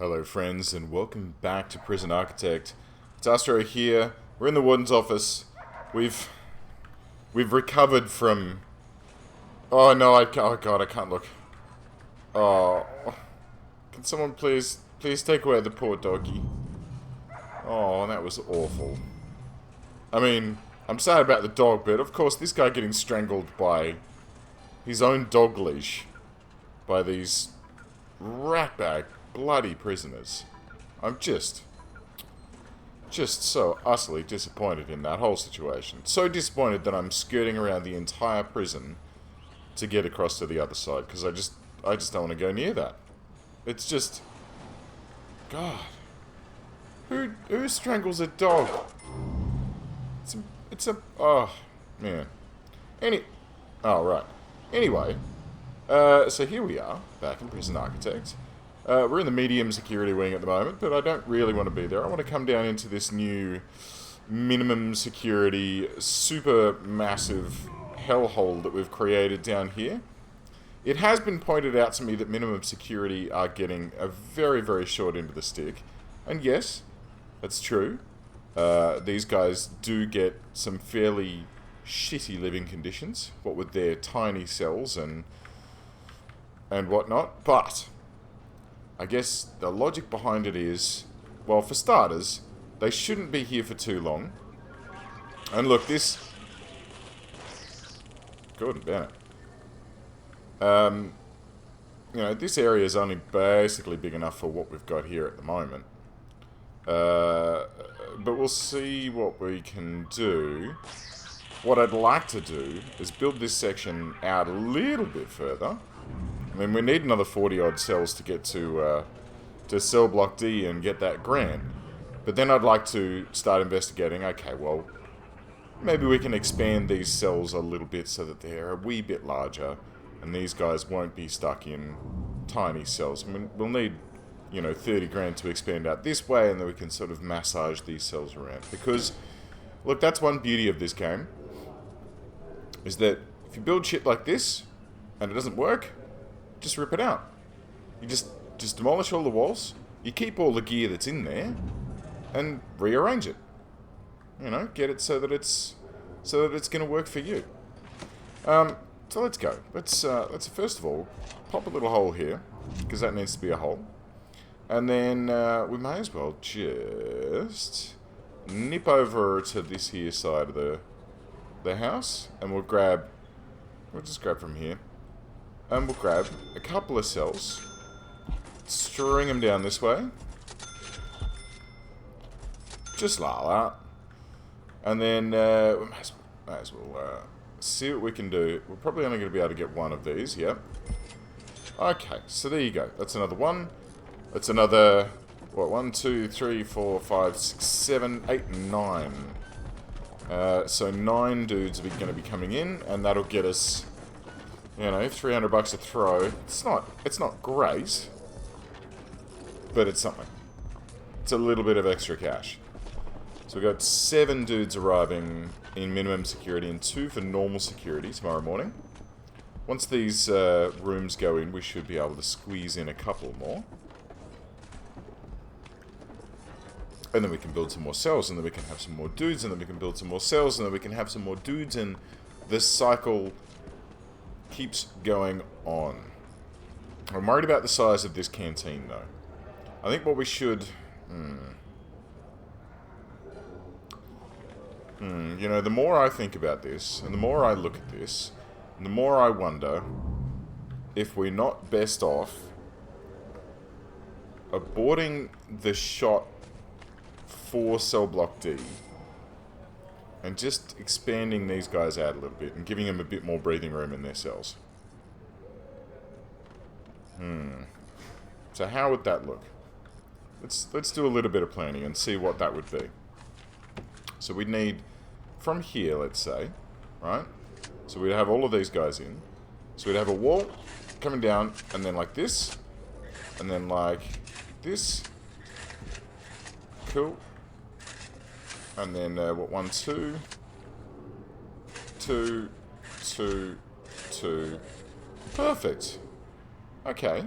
Hello friends and welcome back to Prison Architect. It's Astro here. We're in the Warden's office. We've recovered from... Oh no, oh god, I can't look. Oh, can someone please take away the poor doggy? Oh, that was awful. I mean, I'm sad about the dog, but of course this guy getting strangled by his own dog leash by these ratbag bloody prisoners. I'm just so utterly disappointed in that whole situation. So disappointed that I'm skirting around the entire prison to get across to the other side, because I just don't want to go near that. It's just... God. Who strangles a dog? It's a... Oh, man. Oh, right. Anyway, so here we are, back in Prison Architect. We're in the medium security wing at the moment, but I don't really want to be there. I want to come down into this new minimum security, super massive hellhole that we've created down here. It has been pointed out to me that minimum security are getting a very, very short end of the stick. And yes, that's true. These guys do get some fairly shitty living conditions, what with their tiny cells and whatnot, but I guess the logic behind it is, well, for starters, they shouldn't be here for too long. And look, this... Gordon Bennett. You know, this area is only basically big enough for what we've got here at the moment. But we'll see what we can do. What I'd like to do is build this section out a little bit further. I mean, we need another 40-odd cells to get to cell block D and get that grant. But then I'd like to start investigating, okay, well, maybe we can expand these cells a little bit so that they're a wee bit larger, and these guys won't be stuck in tiny cells. I mean, we'll need, you know, 30 grand to expand out this way, and then we can sort of massage these cells around. Because, look, that's one beauty of this game, is that if you build shit like this, and it doesn't work, just rip it out. You just demolish all the walls, you keep all the gear that's in there, and rearrange it. You know, get it so that it's going to work for you. So let's go. Let's first of all pop a little hole here, because that needs to be a hole, and then we may as well just nip over to this here side of the house, and we'll just grab from here. And we'll grab a couple of cells, string them down this way, just like that, and then we might as well see what we can do. We're probably only going to be able to get one of these, yep. Okay, so there you go. That's another one. That's another, what, 1, 2, 3, 4, 5, 6, 7, 8, 9. So 9 dudes are going to be coming in, and that'll get us... You know, $300 a throw. It's not great, but it's something. It's a little bit of extra cash. So we've got 7 dudes arriving in minimum security and 2 for normal security tomorrow morning. Once these rooms go in, we should be able to squeeze in a couple more. And then we can build some more cells, and then we can have some more dudes, and then we can build some more cells, and then we can have some more dudes, and this cycle keeps going on. I'm worried about the size of this canteen, though. I think what we should... You know, the more I think about this, and the more I look at this, and the more I wonder if we're not best off aborting the shot for cell block D and just expanding these guys out a little bit and giving them a bit more breathing room in their cells. So how would that look? Let's do a little bit of planning and see what that would be. So we'd need, from here, let's say, right? So we'd have all of these guys in. So we'd have a wall coming down, and then like this, and then like this. Cool. And then, what, 1, 2, 2, 2, 2. Perfect. Okay.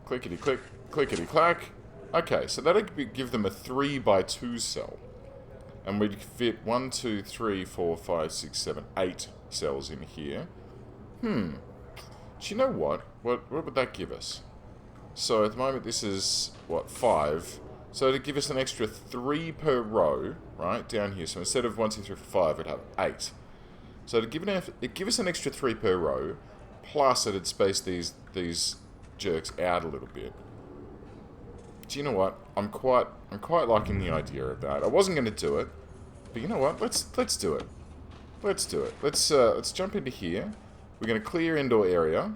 Clickety-click, clickety-clack. Okay, so that'd give them a 3x2 cell. And we'd fit 1, 2, 3, 4, 5, 6, 7, 8 cells in here. Do you know what? What would that give us? So at the moment this is, what, 5. So to give us an extra 3 per row, right, down here. So instead of 1, 2, 3, 4, 5, it'd have 8. So to give us an extra 3 per row, plus it'd space these jerks out a little bit. Do you know what? I'm quite liking the idea of that. I wasn't going to do it, but you know what? Let's do it. Let's do it. Let's jump into here. We're going to clear indoor area,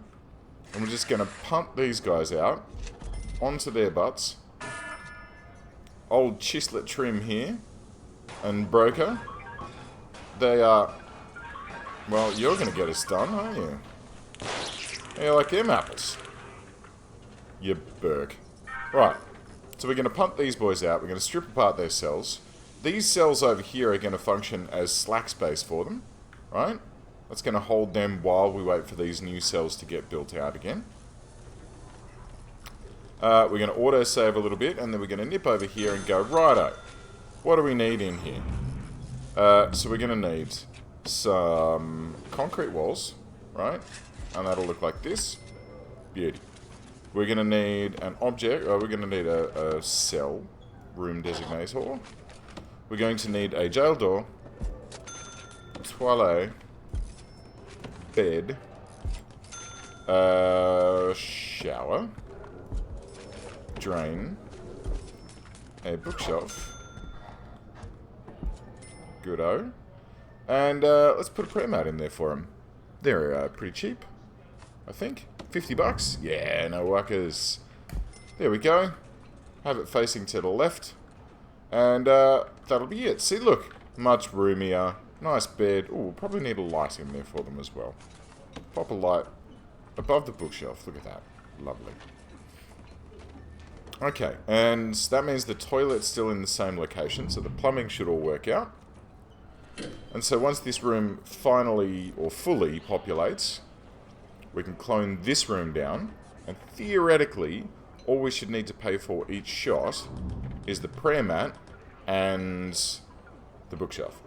and we're just going to pump these guys out onto their butts. Old Chislet Trim here and Broker. They are. Well, you're going to get us done, aren't you? You like them apples? You Burke. Right. So we're going to pump these boys out. We're going to strip apart their cells. These cells over here are going to function as slack space for them. Right? That's going to hold them while we wait for these new cells to get built out again. We're going to auto-save a little bit, and then we're going to nip over here and go, righto. What do we need in here? So we're going to need some concrete walls, right? And that'll look like this. Beauty. We're going to need an object, we're going to need a cell, room designator. We're going to need a jail door, toilet, bed, shower, drain, a bookshelf, goodo, and let's put a prayer mat in there for them. They're pretty cheap, I think. 50 bucks? Yeah, no workers. There we go. Have it facing to the left. And that'll be it. See, look. Much roomier. Nice bed. Ooh, we'll probably need a light in there for them as well. Pop a light above the bookshelf. Look at that. Lovely. Okay, and that means the toilet's still in the same location, so the plumbing should all work out. And so once this room finally, or fully, populates, we can clone this room down, and theoretically, all we should need to pay for each shot is the prayer mat and the bookshelf.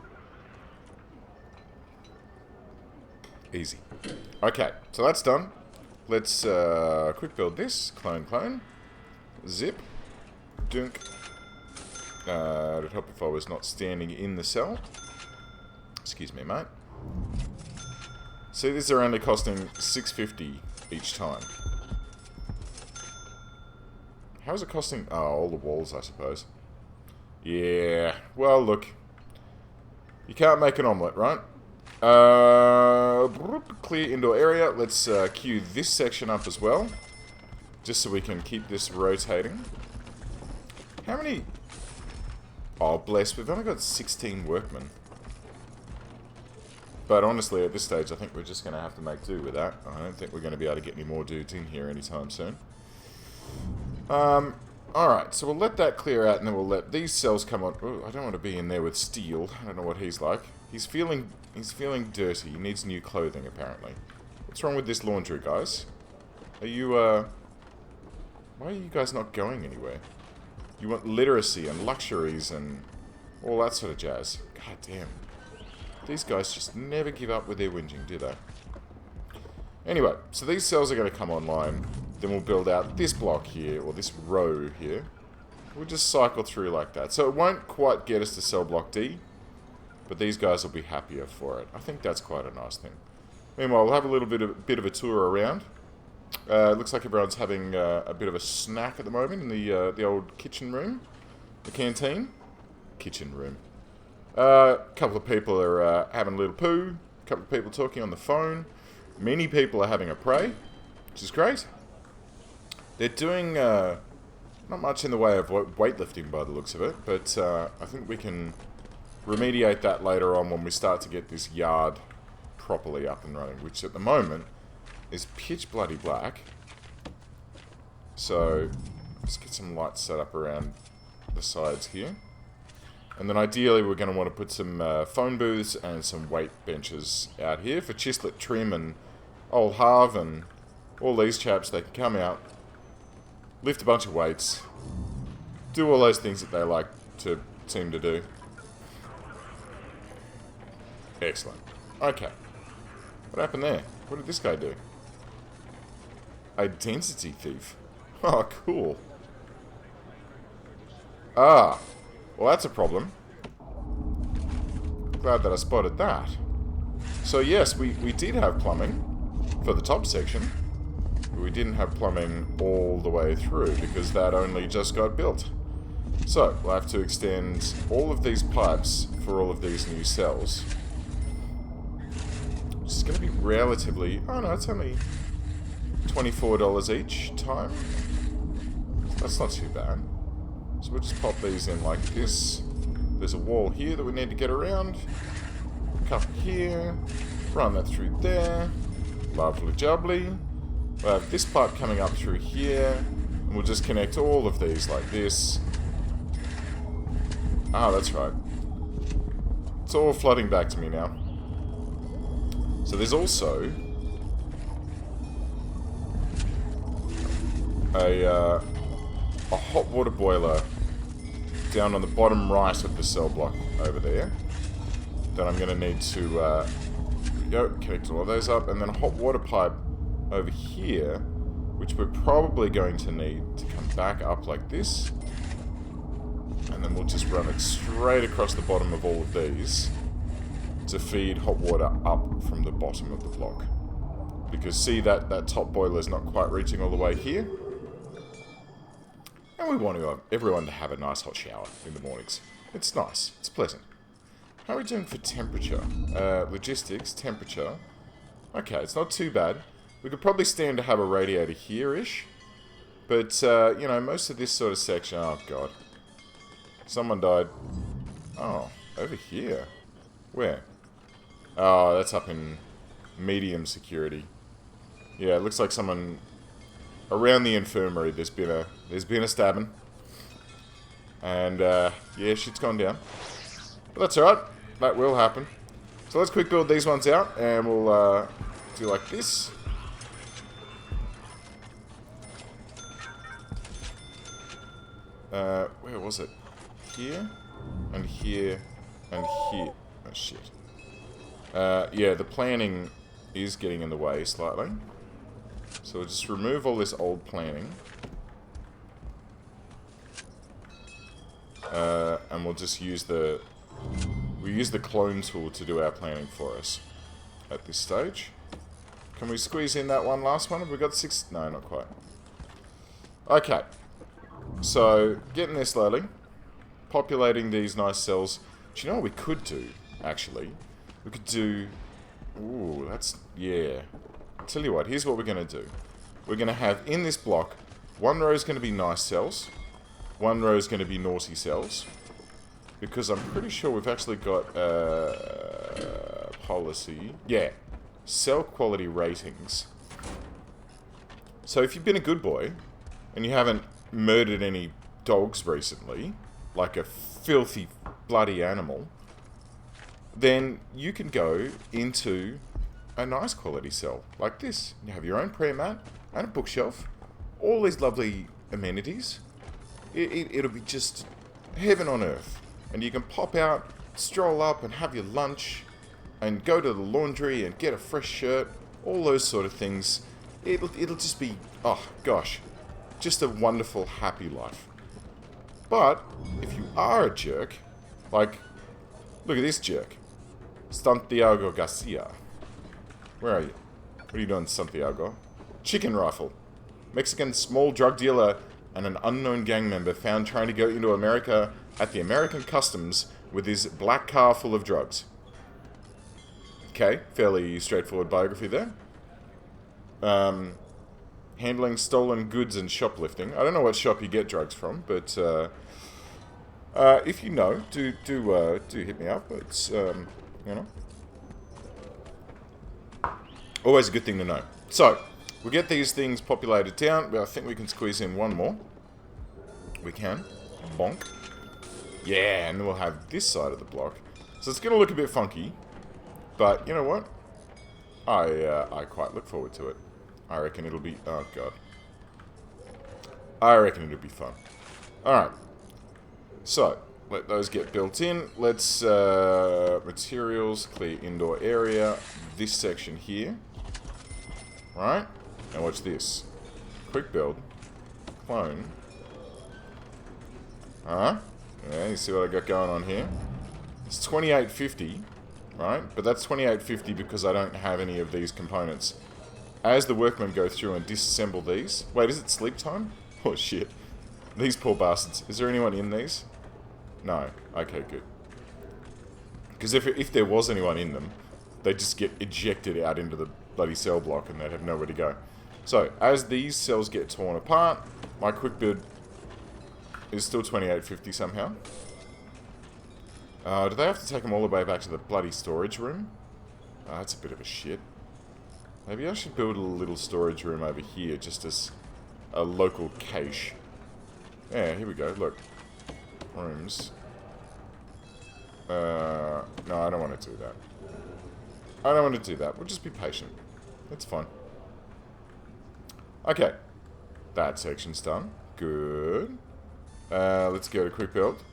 Easy. Okay, so that's done. Let's quick build this. Clone. Zip. Dunk. It'd help if I was not standing in the cell. Excuse me, mate. See, these are only costing $6.50 each time. How's it costing? Oh, all the walls, I suppose. Yeah, well, look. You can't make an omelette, right? Clear indoor area. Let's queue this section up as well. Just so we can keep this rotating. How many? Oh, bless. We've only got 16 workmen. But honestly, at this stage, I think we're just going to have to make do with that. I don't think we're going to be able to get any more dudes in here anytime soon. Alright, so we'll let that clear out, and then we'll let these cells come on. Ooh, I don't want to be in there with Steel. I don't know what he's like. He's feeling dirty. He needs new clothing, apparently. What's wrong with this laundry, guys? Are you, why are you guys not going anywhere? You want literacy and luxuries and all that sort of jazz. God damn. These guys just never give up with their whinging, do they? Anyway, so these cells are going to come online. Then we'll build out this block here, or this row here. We'll just cycle through like that. So it won't quite get us to cell block D, but these guys will be happier for it. I think that's quite a nice thing. Meanwhile, we'll have a little bit of a tour around. It looks like everyone's having a bit of a snack at the moment in the old kitchen room. The canteen. Kitchen room. A couple of people are having a little poo. A couple of people talking on the phone. Many people are having a pray, which is great. They're doing not much in the way of weightlifting by the looks of it, but I think we can remediate that later on when we start to get this yard properly up and running, which at the moment is pitch bloody black. So let's get some lights set up around the sides here. And then ideally we're going to want to put some phone booths and some weight benches out here for Chislet Trim and Old Harv and all these chaps. They can come out lift a bunch of weights, do all those things that they like to seem to do. Excellent. Okay. What happened there? What did this guy do? Identity thief. Oh, cool. Ah. Well, that's a problem. Glad that I spotted that. So yes, we did have plumbing for the top section. But we didn't have plumbing all the way through because that only just got built. So, we'll have to extend all of these pipes for all of these new cells. Which is going to be relatively... Oh no, it's only $24 each time. That's not too bad. So we'll just pop these in like this. There's a wall here that we need to get around. A couple here. Run that through there. Lovely jubbly. We'll have this pipe coming up through here. And we'll just connect all of these like this. Ah, that's right. It's all flooding back to me now. So there's also a hot water boiler down on the bottom right of the cell block over there that I'm going to need to connect all of those up, and then a hot water pipe over here, which we're probably going to need to come back up like this. And then we'll just run it straight across the bottom of all of these to feed hot water up from the bottom of the block. Because see, that top boiler is not quite reaching all the way here. And we want everyone to have a nice hot shower in the mornings. It's nice. It's pleasant. How are we doing for temperature? Logistics, temperature. Okay, it's not too bad. We could probably stand to have a radiator here-ish. But, you know, most of this sort of section... Oh, God. Someone died. Oh, over here. Where? Oh, that's up in medium security. Yeah, it looks like someone around the infirmary. There's been a stabbing, and yeah, shit's gone down. But that's all right. That will happen. So let's quick build these ones out, and we'll do like this. Where was it? Here, and here, and here. Oh, shit. Yeah, the planning is getting in the way slightly. So we'll just remove all this old planning. And we'll just use the... We'll use the clone tool to do our planning for us at this stage. Can we squeeze in that one last one? Have we got 6? No, not quite. Okay. So, getting there slowly. Populating these nice cells. Do you know what we could do, actually? We could do... Ooh, that's... Yeah. I'll tell you what, here's what we're going to do. We're going to have, in this block, one row is going to be nice cells. One row is going to be naughty cells. Because I'm pretty sure we've actually got policy. Yeah. Cell quality ratings. So if you've been a good boy, and you haven't murdered any dogs recently, like a filthy, bloody animal, then you can go into a nice quality cell, like this. You have your own prayer mat, and a bookshelf, all these lovely amenities. It'll be just heaven on earth. And you can pop out, stroll up and have your lunch, and go to the laundry and get a fresh shirt, all those sort of things. It'll just be, oh gosh, just a wonderful, happy life. But, if you are a jerk, like, look at this jerk. Santiago Garcia. Where are you? What are you doing, Santiago? Chicken rifle. Mexican small drug dealer and an unknown gang member found trying to go into America at the American customs with his black car full of drugs. Okay, fairly straightforward biography there. Handling stolen goods and shoplifting. I don't know what shop you get drugs from, but if you know, do hit me up. It's you know, always a good thing to know. So we'll get these things populated down. But I think we can squeeze in one more. We can. Bonk. Yeah, and then we'll have this side of the block. So it's going to look a bit funky, but you know what? I quite look forward to it. I reckon it'll be... Oh, God. I reckon it'll be fun. Alright. So, let those get built in. Let's, materials, clear indoor area. This section here. Right? And watch this. Quick build. Clone. Yeah, you see what I got going on here? It's 2850, right? But that's 2850 because I don't have any of these components. As the workmen go through and disassemble these... Wait, is it sleep time? Oh, shit. These poor bastards. Is there anyone in these? No. Okay, good. Because if there was anyone in them, they'd just get ejected out into the bloody cell block and they'd have nowhere to go. So, as these cells get torn apart, my quick build is still 2850 somehow. Do they have to take them all the way back to the bloody storage room? That's a bit of a shit. Maybe I should build a little storage room over here just as a local cache. Yeah, here we go, look. Rooms. No, I don't want to do that. I don't want to do that. We'll just be patient. That's fine. Okay. That section's done. Good. Let's go to quick build.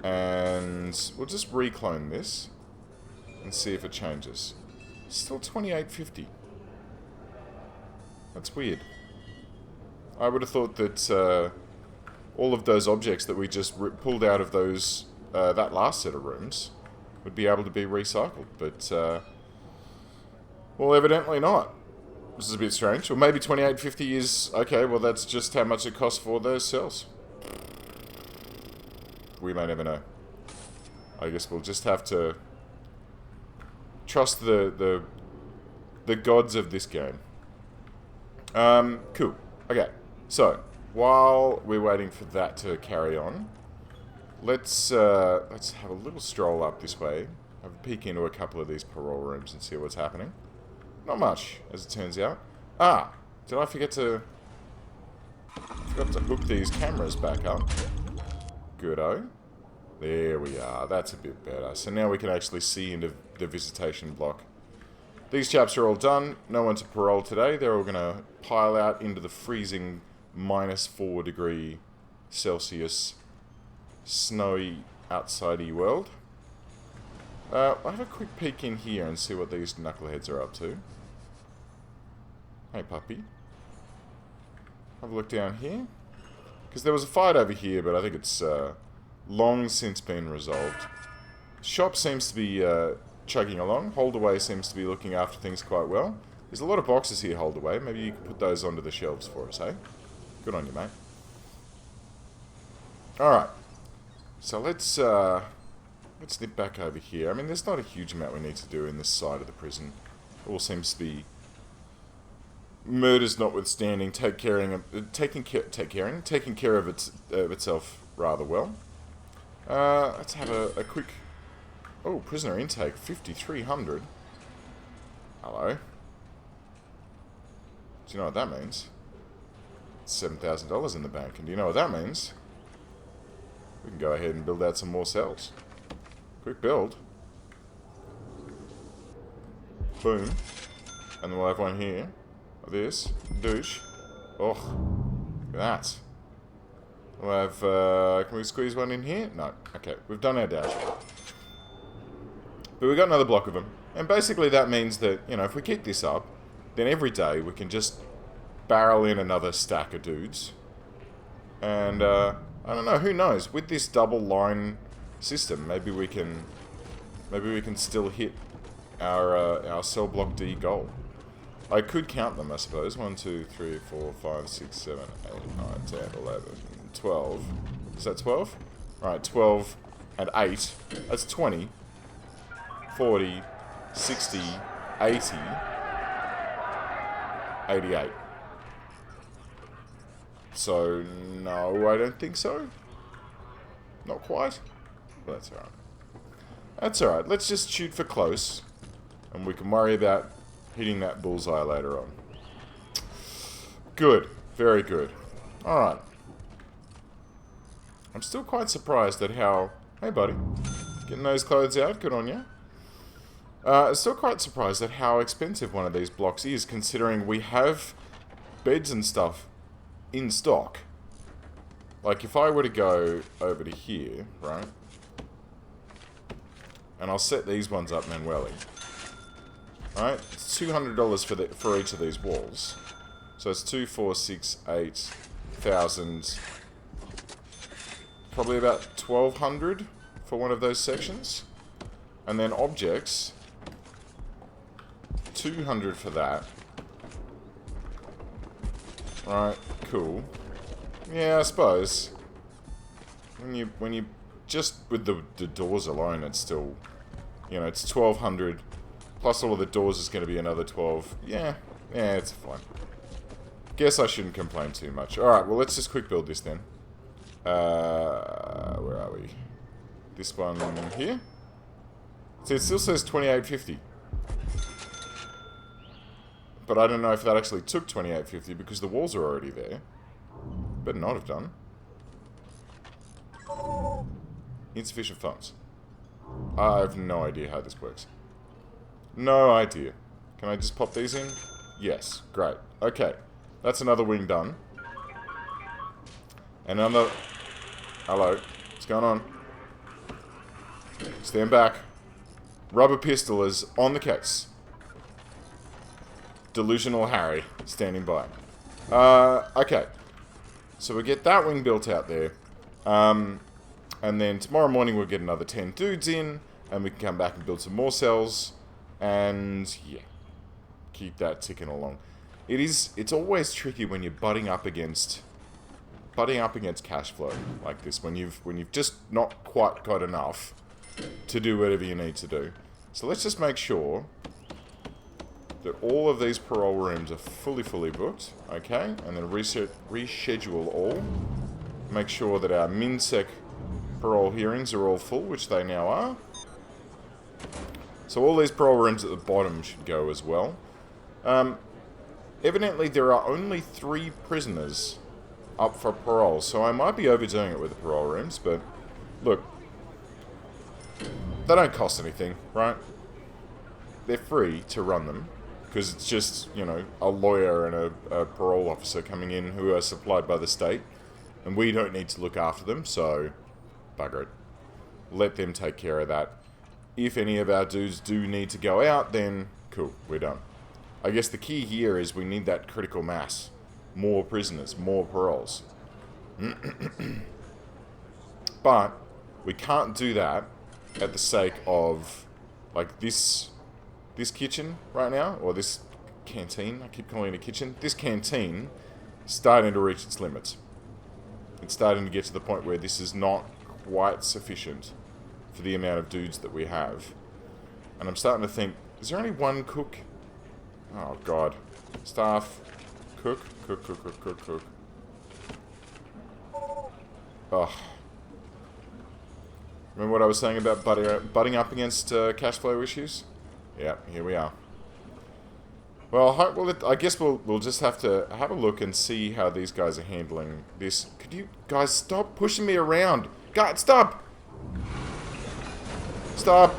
And we'll just reclone this. And see if it changes. Still 2850. That's weird. I would have thought that all of those objects that we just pulled out of those that last set of rooms would be able to be recycled, but well, evidently not. This is a bit strange. Or maybe 2850 is okay. Well, that's just how much it costs for those cells. We may never know. I guess we'll just have to trust the gods of this game. Cool. Okay. So while we're waiting for that to carry on, let's have a little stroll up this way. Have a peek into a couple of these parole rooms and see what's happening. Not much, as it turns out. Ah, did I forgot to hook these cameras back up? Good-o. There we are. That's a bit better. So now we can actually see into the visitation block. These chaps are all done. No one to parole today. They're all going to pile out into the freezing -4 degree Celsius snowy outside-y world. I'll have a quick peek in here and see what these knuckleheads are up to. Hey, puppy. Have a look down here. Because there was a fight over here, but I think it's long since been resolved. Shop seems to be chugging along. Holdaway seems to be looking after things quite well. There's a lot of boxes here, Holdaway. Maybe you can put those onto the shelves for us, hey? Good on you, mate. Alright. So let's nip back over here. I mean, there's not a huge amount we need to do in this side of the prison. All seems to be, murders notwithstanding, taking care of itself rather well. Let's have a quick. Oh, prisoner intake 5,300. Hello. Do you know what that means? It's $7,000 in the bank, and do you know what that means? We can go ahead and build out some more cells. Quick build. Boom. And then we'll have one here. Of this. Douche. Oh. Look at that. We'll have, can we squeeze one in here? No. Okay. We've done our dash. But we've got another block of them. And basically that means that, you know, if we keep this up, then every day we can just barrel in another stack of dudes. And, I don't know, who knows? With this double line system, maybe we can still hit our cell block D goal. I could count them, I suppose. 1, 2, 3, 4, 5, 6, 7, 8, 9, 10, 11, 12. Is that 12? Alright, 12 and 8. That's 20. 40, 60, 80, 88. So, no, I don't think so. Not quite. But that's alright. That's alright. Let's just shoot for close. And we can worry about hitting that bullseye later on. Good. Very good. Alright. I'm still quite surprised at how... Hey, buddy. Getting those clothes out. Good on you. Still quite surprised at how expensive one of these blocks is, considering we have beds and stuff in stock. Like, if I were to go over to here, right? And I'll set these ones up manually. Right? It's $200 for each of these walls. So it's 2, 4, 6, 8,000. Probably about 1,200 for one of those sections. And then objects, 200 for that. Right, cool. Yeah, I suppose. When you just with the doors alone, it's still, you know, it's 1,200 plus all of the doors is going to be another 12. Yeah, it's fine. Guess I shouldn't complain too much. All right, well, let's just quick build this then. Where are we? This one here. See, it still says 2850. But I don't know if that actually took 2850 because the walls are already there. Better not have done. Insufficient funds. I have no idea how this works. No idea. Can I just pop these in? Yes. Great. Okay. That's another wing done. And another... Hello. What's going on? Stand back. Rubber pistol is on the case. Delusional Harry standing by. Okay. So we get that wing built out there. And then tomorrow morning we'll get another 10 dudes in. And we can come back and build some more cells. And, yeah. Keep that ticking along. It's always tricky when you're butting up against cash flow like this. When you've just not quite got enough to do whatever you need to do. So let's just make sure that all of these parole rooms are fully booked. Okay, and then reschedule all. Make sure that our MinSec parole hearings are all full, which they now are. So all these parole rooms at the bottom should go as well. Evidently there are only 3 prisoners up for parole, so I might be overdoing it with the parole rooms, but look, they don't cost anything, right? They're free to run them, because it's just, you know, a lawyer and a parole officer coming in who are supplied by the state, and we don't need to look after them, so bugger it. Let them take care of that. If any of our dudes do need to go out, then cool, we're done. I guess the key here is we need that critical mass. More prisoners, more paroles. But we can't do that at the sake of, like, this kitchen right now, or this canteen. I keep calling it a kitchen. This canteen is starting to reach its limits. It's starting to get to the point where this is not quite sufficient for the amount of dudes that we have. And I'm starting to think, is there only one cook? Oh, God. Staff. Cook. Ugh. Remember what I was saying about butting up against cash flow issues? Yeah, here we are. Well, I guess we'll just have to have a look and see how these guys are handling this. Could you guys stop pushing me around? God, stop! Stop!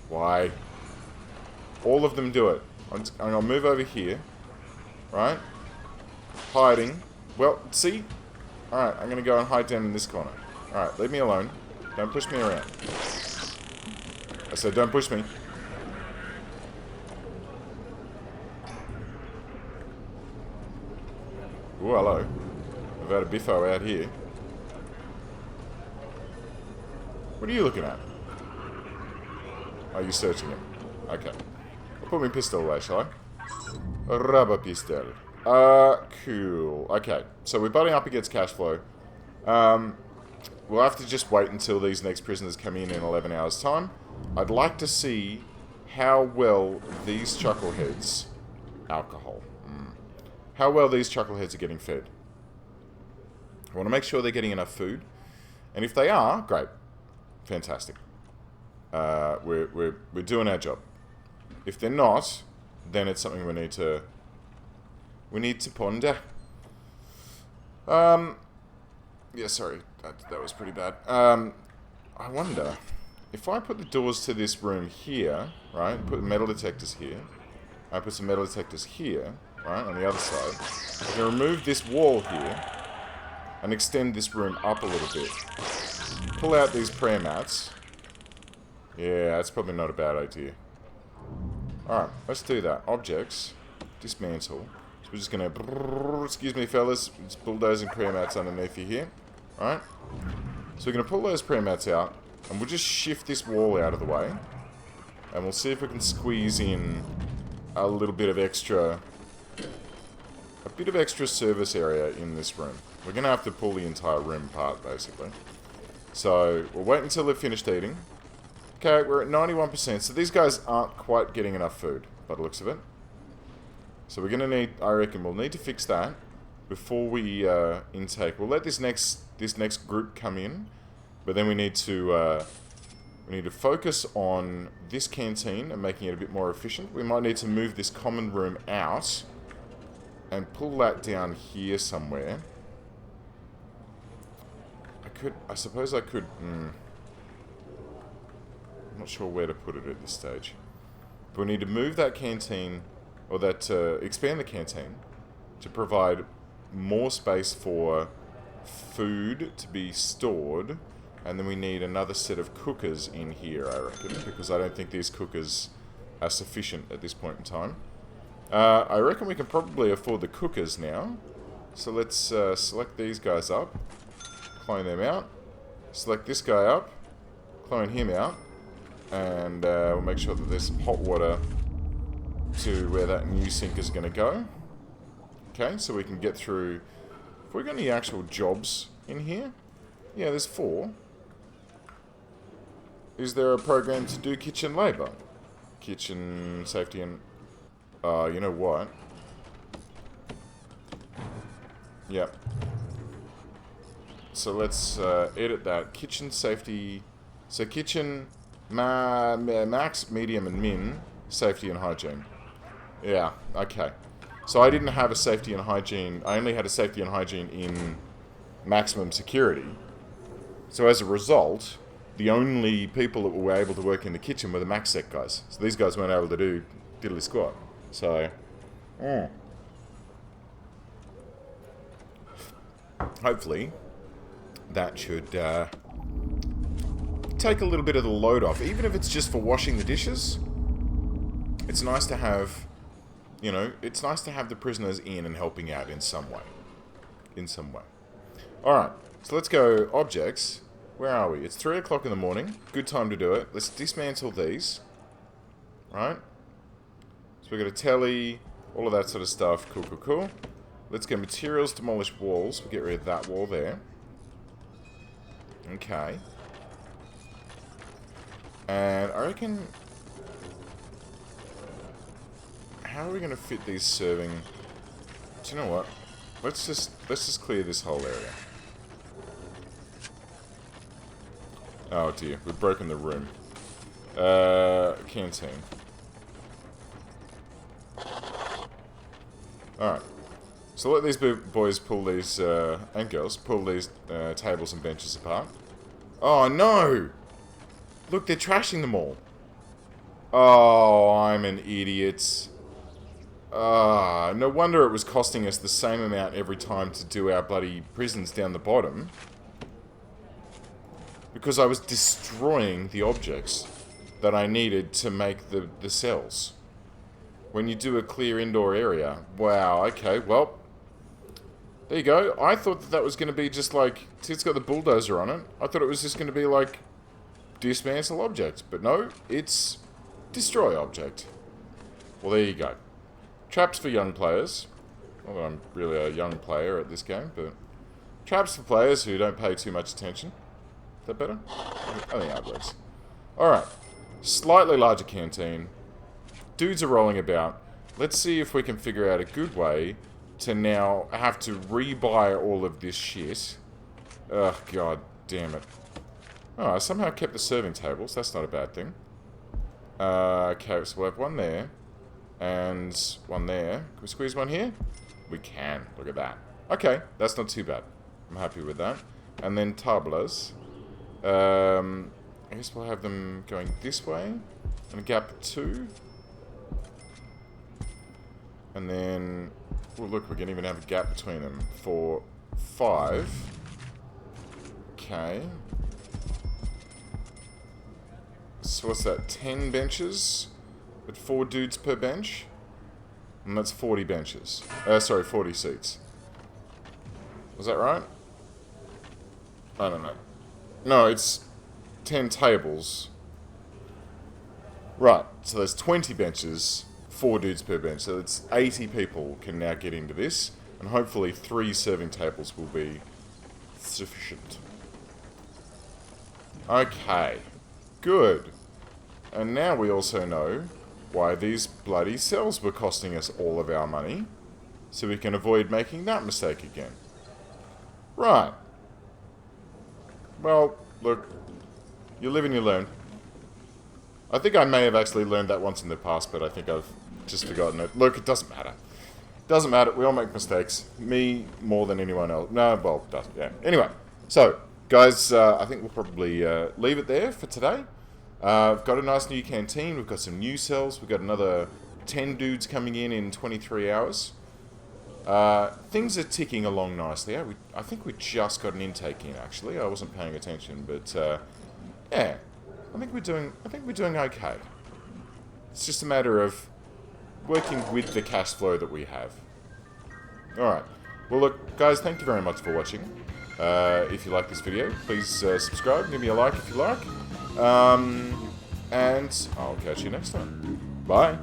Why? All of them do it. I'll move over here. Right? Hiding. Well, see? Alright, I'm going to go and hide down in this corner. Alright, leave me alone. Don't push me around. I said don't push me. Ooh, hello. I've had a biffo out here. What are you looking at? Are you searching him? Okay. I'll put my pistol away, shall I? Rubber pistol. Cool. Okay, so we're butting up against cash flow. We'll have to just wait until these next prisoners come in 11 hours' time. I'd like to see how well these chuckleheads... Alcohol. How well these chuckleheads are getting fed. I want to make sure they're getting enough food. And if they are, great. Fantastic. We're doing our job. If they're not, then it's something we need to ponder. Yeah, sorry, that was pretty bad. I wonder if I put the doors to this room here, right? Put metal detectors here. I put some metal detectors here, right, on the other side. I can remove this wall here, and extend this room up a little bit. Pull out these prayer mats. Yeah, that's probably not a bad idea. Alright, let's do that. Objects. Dismantle. So we're just going to... Excuse me, fellas. Just bulldozing prayer mats underneath you here. Alright. So we're going to pull those prayer mats out. And we'll just shift this wall out of the way. And we'll see if we can squeeze in a little bit of extra... A bit of extra service area in this room. We're going to have to pull the entire room apart, basically. So, we'll wait until they've finished eating. Okay, we're at 91%. So these guys aren't quite getting enough food, by the looks of it. So we're going to need... I reckon we'll need to fix that before we intake. We'll let this next group come in. But then we need to focus on this canteen and making it a bit more efficient. We might need to move this common room out and pull that down here somewhere. I suppose I could... I'm not sure where to put it at this stage. But we need to move that canteen, or that, expand the canteen to provide more space for food to be stored. And then we need another set of cookers in here, I reckon, because I don't think these cookers are sufficient at this point in time. I reckon we can probably afford the cookers now. So let's select these guys up, clone them out, select this guy up, clone him out, and we'll make sure that there's some hot water to where that new sink is going to go. Okay, so we can get through... Have we got any actual jobs in here? Yeah, there's 4. Is there a program to do kitchen labour? Kitchen safety and... you know what? Yep. So let's edit that. Kitchen safety... So kitchen... max, medium, and min. Safety and hygiene. Yeah, okay. So I didn't have a safety and hygiene... I only had a safety and hygiene in maximum security. So as a result, the only people that were able to work in the kitchen were the MinSec guys. So these guys weren't able to do diddly squat. So, hopefully, that should take a little bit of the load off. Even if it's just for washing the dishes, it's nice to have, you know, it's nice to have the prisoners in and helping out in some way. In some way. Alright, so let's go objects. Where are we? It's 3 o'clock in the morning. Good time to do it. Let's dismantle these. Right? So we've got a telly, all of that sort of stuff. Cool, cool, cool. Let's go materials, demolish walls. We'll get rid of that wall there. Okay. And I reckon... How are we going to fit these serving... Do you know what? Let's just clear this whole area. Oh dear, we've broken the room. Canteen. Alright. So let these boys pull these, and girls, pull these tables and benches apart. Oh no! Look, they're trashing them all. Oh, I'm an idiot. No wonder it was costing us the same amount every time to do our bloody prisons down the bottom. Because I was destroying the objects that I needed to make the cells. When you do a clear indoor area. Wow, okay, well. There you go. I thought that was going to be just like... See, it's got the bulldozer on it. I thought it was just going to be like... Dismantle object. But no, it's... Destroy object. Well, there you go. Traps for young players. Not that I'm really a young player at this game, but... Traps for players who don't pay too much attention. Is that better? I think that works. Alright. Slightly larger canteen. Dudes are rolling about. Let's see if we can figure out a good way to now have to rebuy all of this shit. Ugh, god damn it. Oh, I somehow kept the serving tables. That's not a bad thing. Okay, so we'll have one there. And one there. Can we squeeze one here? We can. Look at that. Okay, that's not too bad. I'm happy with that. And then tablas. I guess we'll have them going this way. And a gap 2. And then... Oh, look, we can even have a gap between them for 5. Okay. So what's that? 10 benches with 4 dudes per bench? And that's 40 benches. Sorry, 40 seats. Was that right? I don't know. No, it's 10 tables. Right, so there's 20 benches, 4 dudes per bench. So it's 80 people can now get into this. And hopefully 3 serving tables will be sufficient. Okay. Good. And now we also know why these bloody cells were costing us all of our money. So we can avoid making that mistake again. Right. Well, look. You live and you learn. I think I may have actually learned that once in the past, but I think I've just forgotten it. Look, it doesn't matter. Doesn't matter. We all make mistakes. Me more than anyone else. No, well, doesn't. Yeah. Anyway, so guys, I think we'll probably leave it there for today. We've got a nice new canteen. We've got some new cells. We've got another 10 dudes coming in 23 hours. Things are ticking along nicely. I think we just got an intake in. Actually, I wasn't paying attention, but yeah, I think we're doing okay. It's just a matter of working with the cash flow that we have. Alright. Well, look, guys, thank you very much for watching. If you like this video, please subscribe, give me a like if you like. And I'll catch you next time. Bye.